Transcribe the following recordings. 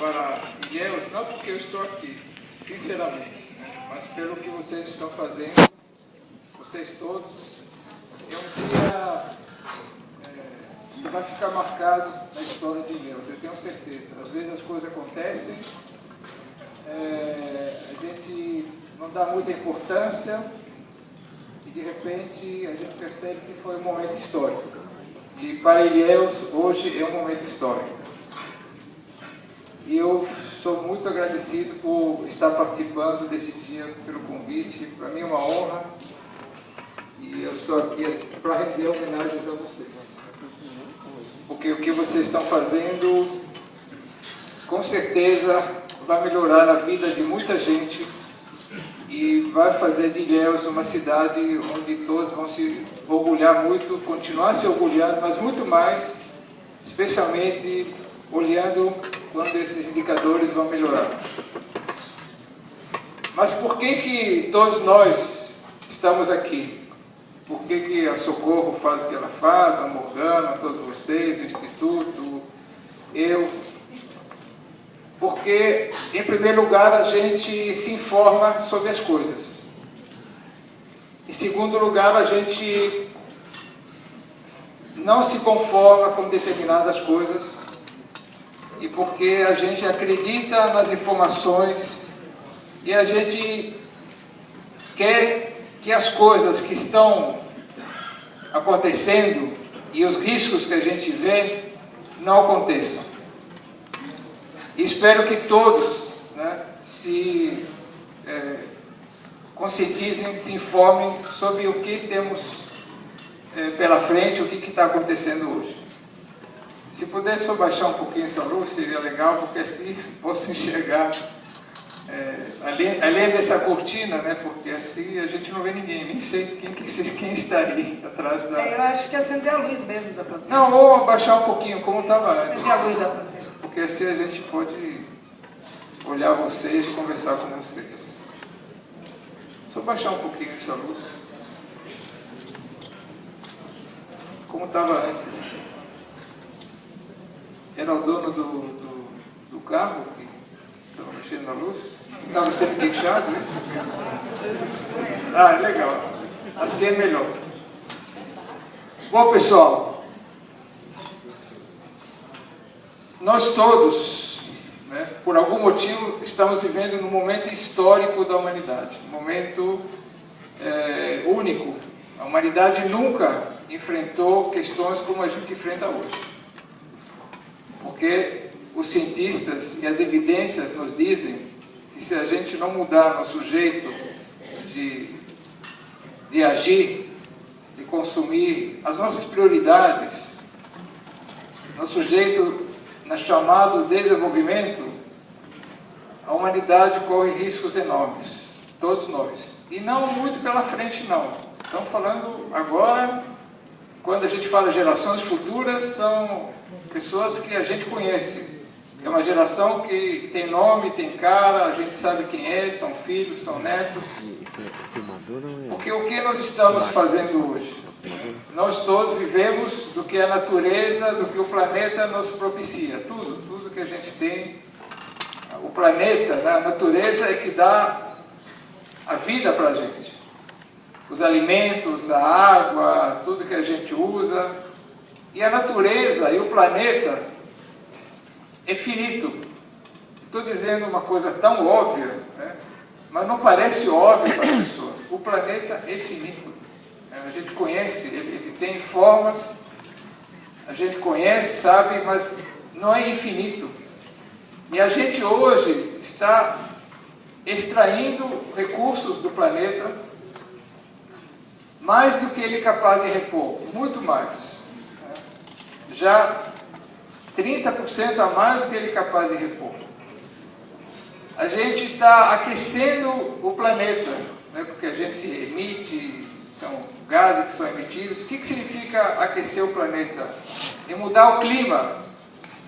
para Ilhéus, não porque eu estou aqui, sinceramente, né? Mas pelo que vocês estão fazendo, vocês todos, é um dia que vai ficar marcado na história de Ilhéus, eu tenho certeza. Às vezes as coisas acontecem, a gente não dá muita importância e de repente a gente percebe que foi um momento histórico. E para Ilhéus hoje é um momento histórico. E eu sou muito agradecido por estar participando desse dia, pelo convite. Para mim é uma honra e eu estou aqui para render homenagens a vocês. Porque o que vocês estão fazendo, com certeza, vai melhorar a vida de muita gente e vai fazer de Ilhéus uma cidade onde todos vão se orgulhar muito, continuar se orgulhando, mas muito mais, especialmente olhando quando esses indicadores vão melhorar. Mas por que todos nós estamos aqui? Por que a Socorro faz o que ela faz, a Morgana, todos vocês, do Instituto, eu? Porque, em primeiro lugar, a gente se informa sobre as coisas. Em segundo lugar, a gente não se conforma com determinadas coisas. E porque a gente acredita nas informações e a gente quer que as coisas que estão acontecendo e os riscos que a gente vê não aconteçam. E espero que todos, né, se conscientizem, se informem sobre o que temos pela frente, o que está acontecendo hoje. Se puder só baixar um pouquinho essa luz, seria legal, porque assim posso enxergar, além dessa cortina, né, porque assim a gente não vê ninguém, nem sei quem estaria atrás da... Eu acho que acender a luz mesmo da plateia. Não, ou baixar um pouquinho, como estava antes. Acender a luz da plateia. Porque assim a gente pode olhar vocês e conversar com vocês. Só baixar um pouquinho essa luz. Como estava antes. Era o dono do carro que estava mexendo na luz? Estava sendo queixado, né? Ah, legal. Assim é melhor. Bom, pessoal, nós todos, né, por algum motivo, estamos vivendo num momento histórico da humanidade. Um momento único. A humanidade nunca enfrentou questões como a gente enfrenta hoje. Porque os cientistas e as evidências nos dizem que se a gente não mudar nosso jeito de agir, de consumir, as nossas prioridades, nosso jeito no chamado desenvolvimento, a humanidade corre riscos enormes, todos nós. E não muito pela frente, não. Estamos falando agora, quando a gente fala gerações futuras, são pessoas que a gente conhece. É uma geração que tem nome, tem cara, a gente sabe quem é, são filhos, são netos. Porque o que nós estamos fazendo hoje? Nós todos vivemos do que a natureza, do que o planeta nos propicia. Tudo que a gente tem. O planeta, né, a natureza é que dá a vida para a gente. Os alimentos, a água, tudo que a gente usa. E a natureza e o planeta é finito. Estou dizendo uma coisa tão óbvia, né? Mas não parece óbvio para as pessoas. O planeta é finito. A gente conhece, ele tem formas, a gente conhece, sabe, mas não é infinito. E a gente hoje está extraindo recursos do planeta mais do que ele é capaz de repor, muito mais. Já 30% a mais do que ele é capaz de repor. A gente está aquecendo o planeta, né, porque a gente emite, são gases que são emitidos. O que significa aquecer o planeta? É mudar o clima.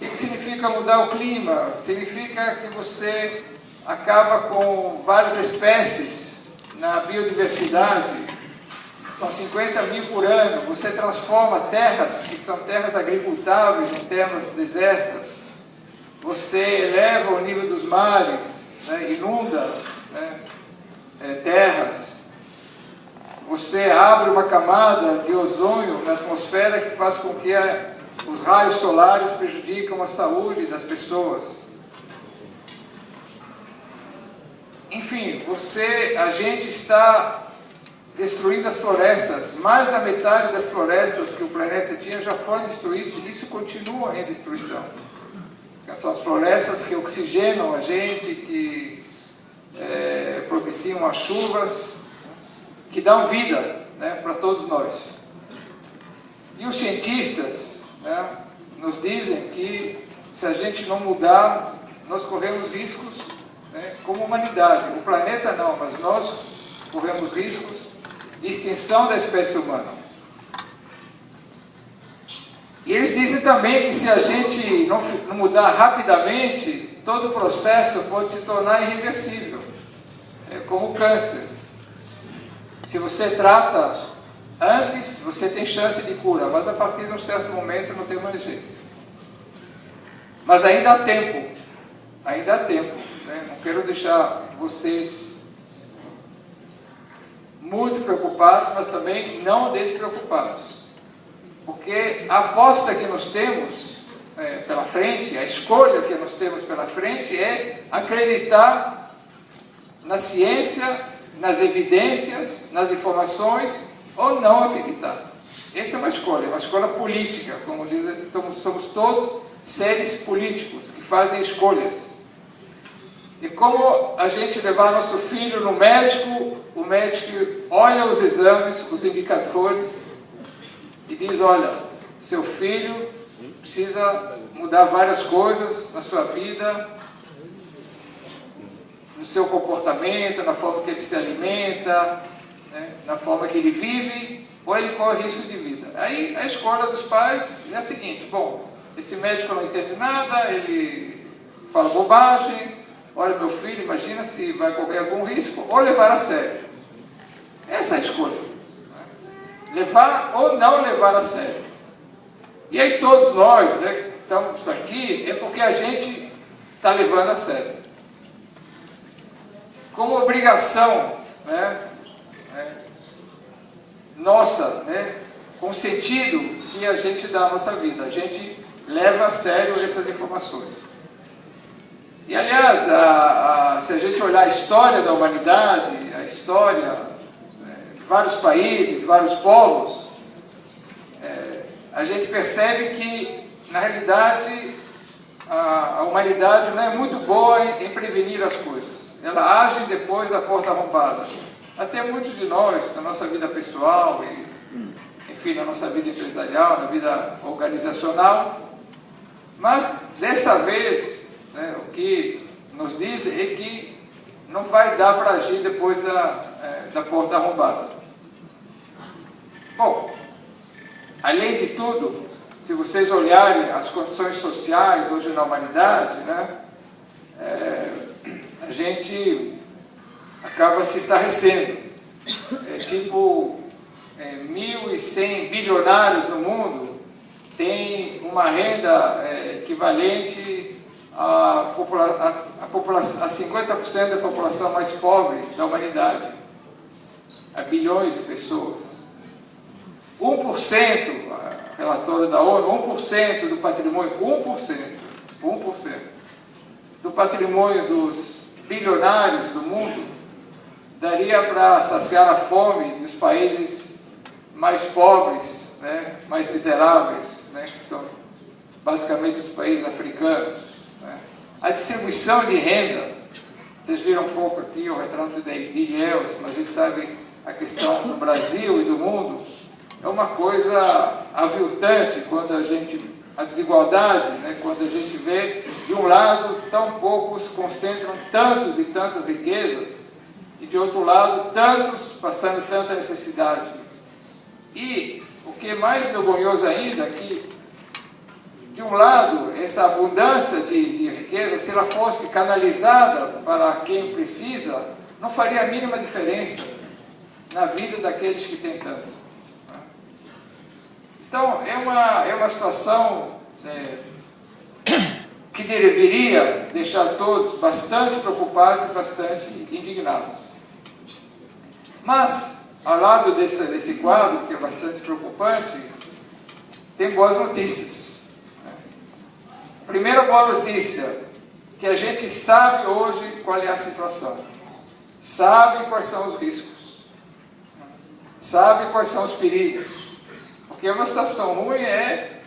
O que significa mudar o clima? Significa que você acaba com várias espécies na biodiversidade. São 50 mil por ano. Você transforma terras que são terras agricultáveis em terras desertas. você eleva o nível dos mares, né, inunda, né, terras, você abre uma camada de ozônio na atmosfera que faz com que os raios solares prejudicam a saúde das pessoas. Enfim, a gente está destruindo as florestas. Mais da metade das florestas que o planeta tinha já foram destruídas e isso continua em destruição. São as florestas que oxigenam a gente, que propiciam as chuvas, que dão vida, né, para todos nós. E os cientistas, né, nos dizem que se a gente não mudar, nós corremos riscos, né, como humanidade. O planeta não, mas nós corremos riscos de extinção da espécie humana. E eles dizem também que se a gente não mudar rapidamente, todo o processo pode se tornar irreversível, como o câncer. Se você trata antes, você tem chance de cura, mas a partir de um certo momento não tem mais jeito. Mas ainda há tempo, né? Não quero deixar vocês muito preocupados, mas também não despreocupados. Porque a aposta que nós temos pela frente, a escolha que nós temos pela frente é acreditar na ciência, nas evidências, nas informações, ou não acreditar. Essa é uma escolha política, como dizem, então somos todos seres políticos que fazem escolhas. E como a gente levar nosso filho no médico, o médico olha os exames, os indicadores, e diz, olha, seu filho precisa mudar várias coisas na sua vida, no seu comportamento, na forma que ele se alimenta, né, na forma que ele vive, ou ele corre risco de vida. Aí a escolha dos pais é a seguinte, bom, esse médico não entende nada, ele fala bobagem, olha meu filho, imagina se vai correr algum risco, ou levar a sério. Essa é a escolha. Né? Levar ou não levar a sério. E aí todos nós, né, que estamos aqui, é porque a gente está levando a sério. Como obrigação, né, nossa, né, com o sentido que a gente dá à nossa vida, a gente leva a sério essas informações. E aliás, se a gente olhar a história da humanidade, a história de vários países, vários povos, a gente percebe que, na realidade, a humanidade não é muito boa em prevenir as coisas. Ela age depois da porta arrombada. Até muitos de nós, na nossa vida pessoal, e, enfim, na nossa vida empresarial, na vida organizacional, mas dessa vez, né, o que nos dizem é que não vai dar para agir depois da porta arrombada. Bom, além de tudo, se vocês olharem as condições sociais hoje na humanidade, né, a gente acaba se estarrecendo. Tipo, 1.100 bilionários no mundo têm uma renda equivalente a 50% da população mais pobre da humanidade, a bilhões de pessoas. 1%, a relatora da ONU, 1% do patrimônio, 1% do patrimônio dos bilionários do mundo daria para saciar a fome dos países mais pobres, né, mais miseráveis, né, que são basicamente os países africanos. Né. A distribuição de renda, vocês viram um pouco aqui o retrato de Ilhéus, mas a gente sabe a questão do Brasil e do mundo, é uma coisa aviltante quando a desigualdade, né, quando a gente vê, de um lado, tão poucos concentram tantos e tantas riquezas, e de outro lado, tantos passando tanta necessidade. E o que é mais vergonhoso ainda é que, de um lado, essa abundância de riqueza, se ela fosse canalizada para quem precisa, não faria a mínima diferença na vida daqueles que têm tanto. Então, é uma situação que deveria deixar todos bastante preocupados e bastante indignados. Mas, ao lado desse quadro, que é bastante preocupante, tem boas notícias. Primeira boa notícia, que a gente sabe hoje qual é a situação. Sabe quais são os riscos. Sabe quais são os perigos. Porque uma situação ruim é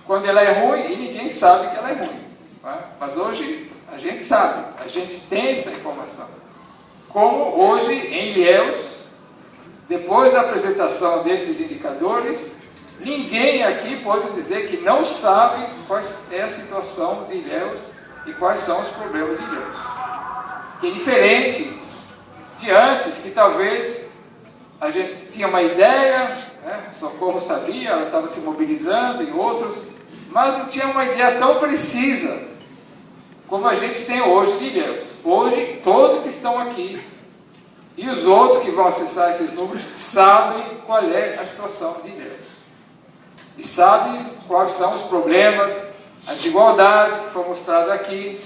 quando ela é ruim e ninguém sabe que ela é ruim. Mas hoje a gente sabe, a gente tem essa informação. Como hoje em Ilhéus, depois da apresentação desses indicadores, ninguém aqui pode dizer que não sabe qual é a situação de Ilhéus e quais são os problemas de Ilhéus. Que é diferente de antes, que talvez a gente tinha uma ideia, Socorro sabia, ela estava se mobilizando e outros, mas não tinha uma ideia tão precisa como a gente tem hoje de Ilhéus. Hoje, todos que estão aqui e os outros que vão acessar esses números sabem qual é a situação de Ilhéus. E sabem quais são os problemas, a desigualdade que foi mostrada aqui.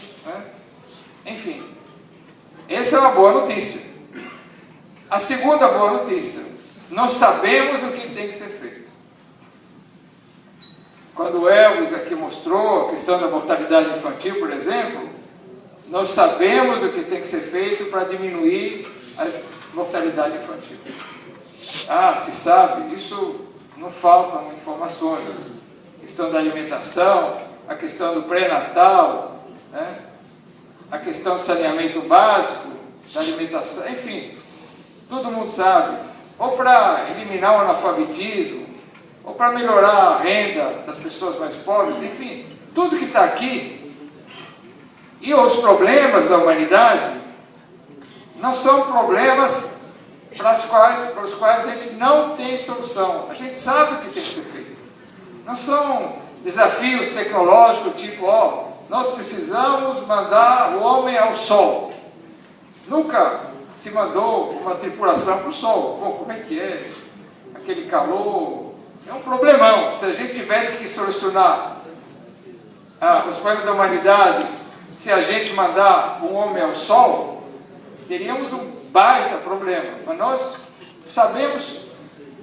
Enfim, essa é uma boa notícia. A segunda boa notícia, nós sabemos o que tem que ser feito. Quando o Elvis aqui mostrou a questão da mortalidade infantil, por exemplo, nós sabemos o que tem que ser feito para diminuir a mortalidade infantil. Se sabe, isso não faltam informações. A questão da alimentação, a questão do pré-natal, a questão do saneamento básico, da alimentação, enfim, todo mundo sabe. Ou para eliminar o analfabetismo, ou para melhorar a renda das pessoas mais pobres, enfim, tudo que está aqui. E os problemas da humanidade não são problemas para os quais a gente não tem solução. A gente sabe o que tem que ser feito. Não são desafios tecnológicos tipo, nós precisamos mandar o homem ao sol. Nunca se mandou uma tripulação para o sol. Bom, como é que é? Aquele calor é um problemão. Se a gente tivesse que solucionar os problemas da humanidade, se a gente mandar um homem ao sol, teríamos um baita problema. Mas nós sabemos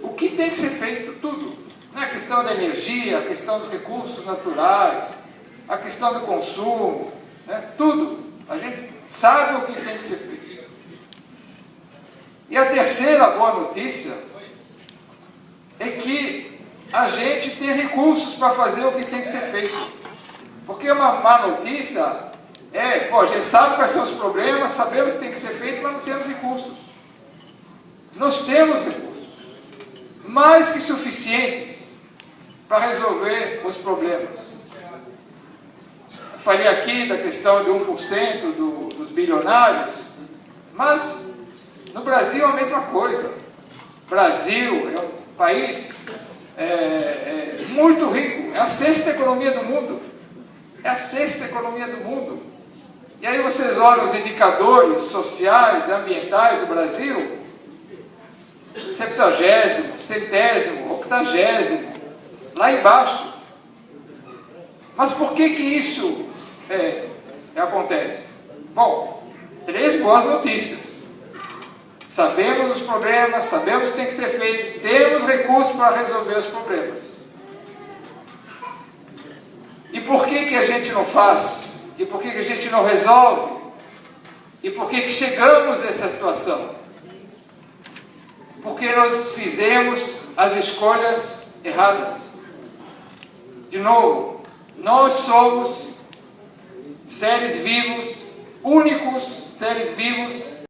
o que tem que ser feito, tudo. A questão da energia, a questão dos recursos naturais, a questão do consumo, tudo. A gente sabe o que tem que ser feito. E a terceira boa notícia é que a gente tem recursos para fazer o que tem que ser feito. Porque uma má notícia a gente sabe quais são os problemas, sabemos o que tem que ser feito, mas não temos recursos. Nós temos recursos, mais que suficientes para resolver os problemas. Eu falei aqui da questão de 1% dos bilionários, mas no Brasil é a mesma coisa. O Brasil é um país muito rico, é a sexta economia do mundo. É a sexta economia do mundo. E aí vocês olham os indicadores sociais, ambientais do Brasil, 70º, 100º, 80º, lá embaixo. Mas por que isso acontece? Bom, 3 boas notícias. Sabemos os problemas, sabemos o que tem que ser feito, temos recursos para resolver os problemas. E por que a gente não faz? E por que a gente não resolve? E por que chegamos a essa situação? Porque nós fizemos as escolhas erradas. De novo, nós somos seres vivos, únicos seres vivos